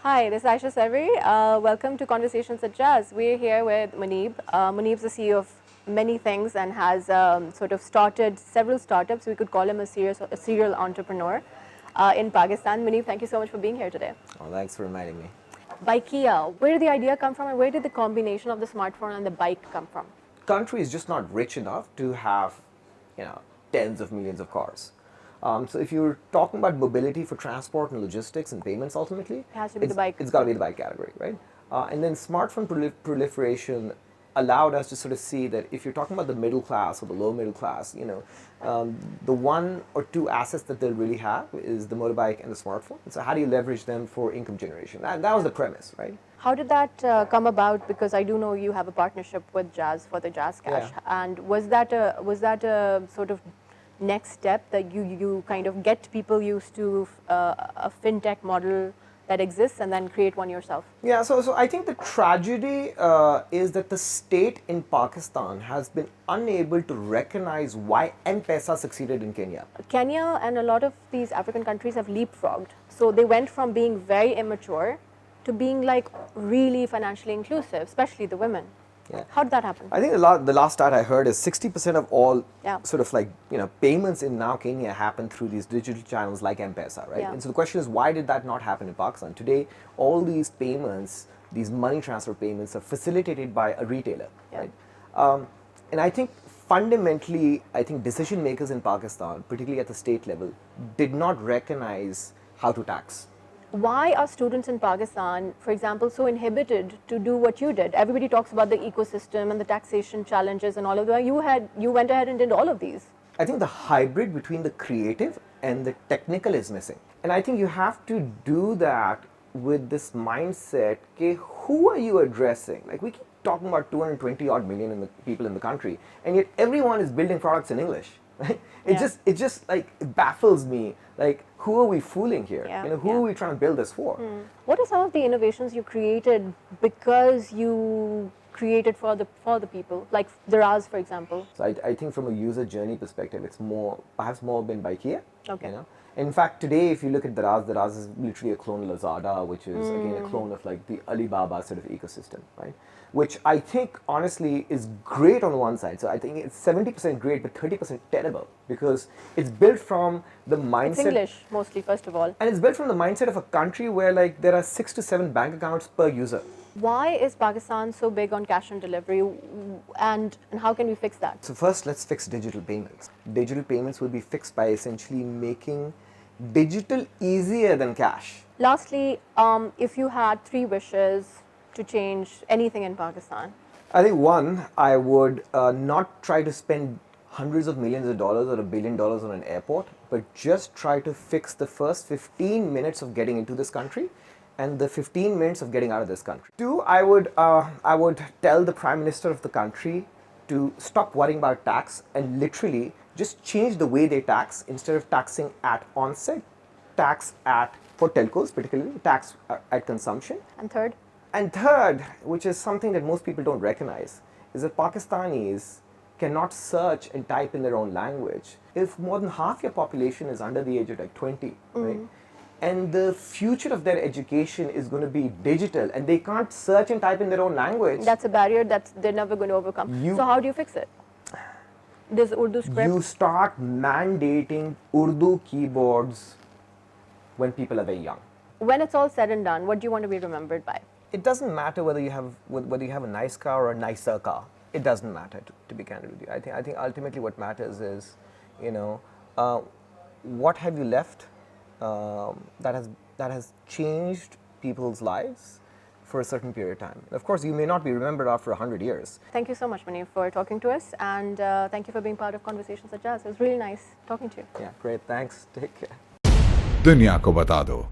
Hi, this is Aisha Sarvi. Welcome to Conversations at Jazz. We're here with Muneeb. Muneeb's the CEO of many things and has sort of started several startups. We could call him a serial entrepreneur in Pakistan. Muneeb, thank you so much for being here today. Oh, thanks for reminding me. Bikea, where did the idea come from and where did the combination of the smartphone and the bike come from? Country is just not rich enough to have, tens of millions of cars. So if you're talking about mobility for transport and logistics and payments, ultimately, it has to be the bike. It's got to be the bike category, right? And then smartphone proliferation allowed us to sort of see that if you're talking about the middle class or the low middle class, the one or two assets that they'll really have is the motorbike and the smartphone. And so how do you leverage them for income generation? That was the premise, right? How did that come about? Because I do know you have a partnership with Jazz for the Jazz Cash, and was that a sort of next step that you kind of get people used to a fintech model that exists and then create one yourself? Yeah, so I think the tragedy is that the state in Pakistan has been unable to recognize why M-Pesa succeeded in Kenya. Kenya and a lot of these African countries have leapfrogged. So they went from being very immature to being like really financially inclusive, especially the women. Yeah. How did that happen? I think the last stat I heard is 60% of all sort of like payments in now Kenya happen through these digital channels like M-Pesa, right? Yeah. And so the question is, why did that not happen in Pakistan? Today, all these payments, these money transfer payments, are facilitated by a retailer, right? And I think fundamentally, decision makers in Pakistan, particularly at the state level, did not recognize how to tax. Why are students in Pakistan, for example, so inhibited to do what you did? Everybody talks about the ecosystem and the taxation challenges and all of that. You went ahead and did all of these. I think the hybrid between the creative and the technical is missing. And I think you have to do that with this mindset, okay, who are you addressing? Like, we keep talking about 220 odd million people in the country, and yet everyone is building products in English. Right? It just like it baffles me. Like, who are we fooling here? Who are we trying to build this for? What are some of the innovations you created because you created for the people, like Daraz, for example? So I think from a user journey perspective, it's perhaps more been Bikea. Okay. In fact, today, if you look at Daraz is literally a clone of Lazada, which is again a clone of like the Alibaba sort of ecosystem, right? Which I think honestly is great on one side. So I think it's 70% great, but 30% terrible, because it's built from the mindset. It's English mostly, first of all. And it's built from the mindset of a country where like there are 6 to 7 bank accounts per user. Why is Pakistan so big on cash on delivery, and how can we fix that? So first, let's fix digital payments. Digital payments will be fixed by essentially making digital easier than cash. Lastly, if you had 3 wishes to change anything in Pakistan? I think one, I would not try to spend hundreds of millions of dollars or $1 billion on an airport, but just try to fix the first 15 minutes of getting into this country and the 15 minutes of getting out of this country. 2, I would tell the Prime Minister of the country to stop worrying about tax and literally just change the way they tax. Instead of taxing at onset, tax for telcos particularly, tax at consumption. And third, which is something that most people don't recognize, is that Pakistanis cannot search and type in their own language if more than half your population is under the age of like 20, right? And the future of their education is going to be digital, and they can't search and type in their own language. That's a barrier that they're never going to overcome. So how do you fix it? Does Urdu script? You start mandating Urdu keyboards when people are very young. When it's all said and done, what do you want to be remembered by? It doesn't matter whether you have a nice car or a nicer car. It doesn't matter, to be candid with you. I think ultimately what matters is, what have you left that has changed people's lives for a certain period of time. Of course, you may not be remembered after 100 years. Thank you so much, Muneeb, for talking to us, and thank you for being part of Conversations at Jazz. It was really nice talking to you. Yeah, great. Thanks. Take care. दुनिया को बता दो